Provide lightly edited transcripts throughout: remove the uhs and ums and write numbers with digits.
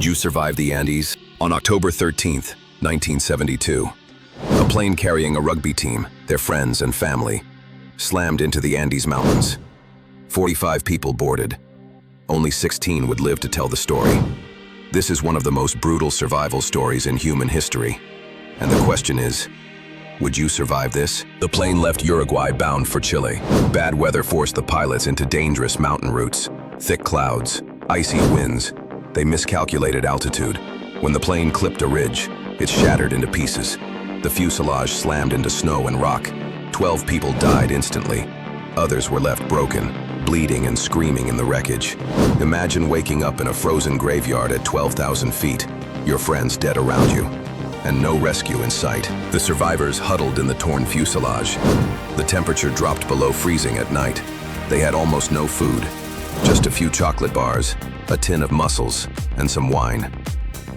Would you survive the Andes? On October 13th, 1972, a plane carrying a rugby team, their friends and family, slammed into the Andes Mountains. 45 people boarded. Only 16 would live to tell the story. This is one of the most brutal survival stories in human history. And the question is, would you survive this? The plane left Uruguay bound for Chile. Bad weather forced the pilots into dangerous mountain routes. Thick clouds, icy winds. They miscalculated altitude. When the plane clipped a ridge, it shattered into pieces. The fuselage slammed into snow and rock. 12 people died instantly. Others were left broken, bleeding and screaming in the wreckage. Imagine waking up in a frozen graveyard at 12,000 feet, your friends dead around you, and no rescue in sight. The survivors huddled in the torn fuselage. The temperature dropped below freezing at night. They had almost no food, just a few chocolate bars, a tin of mussels, and some wine.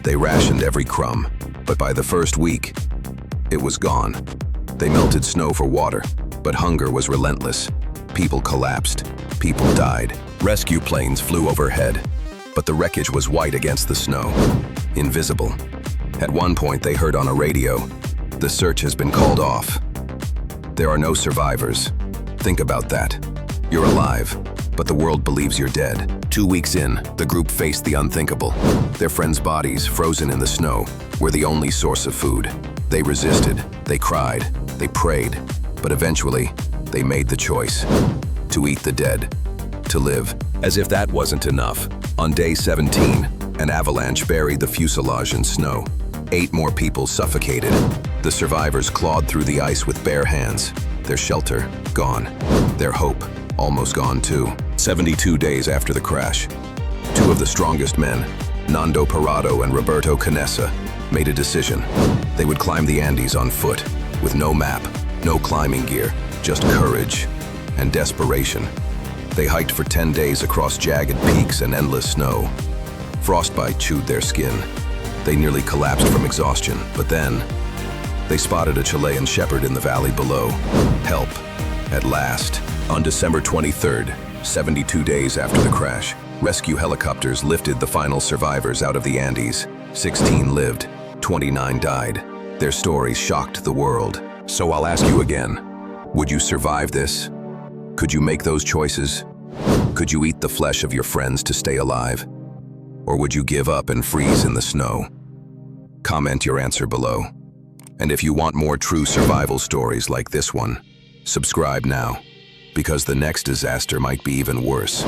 They rationed every crumb, but by the first week, it was gone. They melted snow for water, but hunger was relentless. People collapsed, people died. Rescue planes flew overhead, but the wreckage was white against the snow, invisible. At one point they heard on a radio, "The search has been called off." There are no survivors. Think about that. You're alive, but the world believes you're dead. 2 weeks in, the group faced the unthinkable. Their friends' bodies, frozen in the snow, were the only source of food. They resisted, they cried, they prayed, but eventually, they made the choice to eat the dead, to live. As if that wasn't enough, on day 17, an avalanche buried the fuselage in snow. 8 more people suffocated. The survivors clawed through the ice with bare hands. Their shelter, gone. Their hope, almost gone too. 72 days after the crash, 2 of the strongest men, Nando Parado and Roberto Canessa, made a decision. They would climb the Andes on foot, with no map, no climbing gear, just courage and desperation. They hiked for 10 days across jagged peaks and endless snow. Frostbite chewed their skin. They nearly collapsed from exhaustion, but then they spotted a Chilean shepherd in the valley below. Help, at last. On December 23rd, 72 days after the crash, rescue helicopters lifted the final survivors out of the Andes. 16 lived, 29 died. Their stories shocked the world. So I'll ask you again, would you survive this? Could you make those choices? Could you eat the flesh of your friends to stay alive? Or would you give up and freeze in the snow? Comment your answer below. And if you want more true survival stories like this one, subscribe now, because the next disaster might be even worse.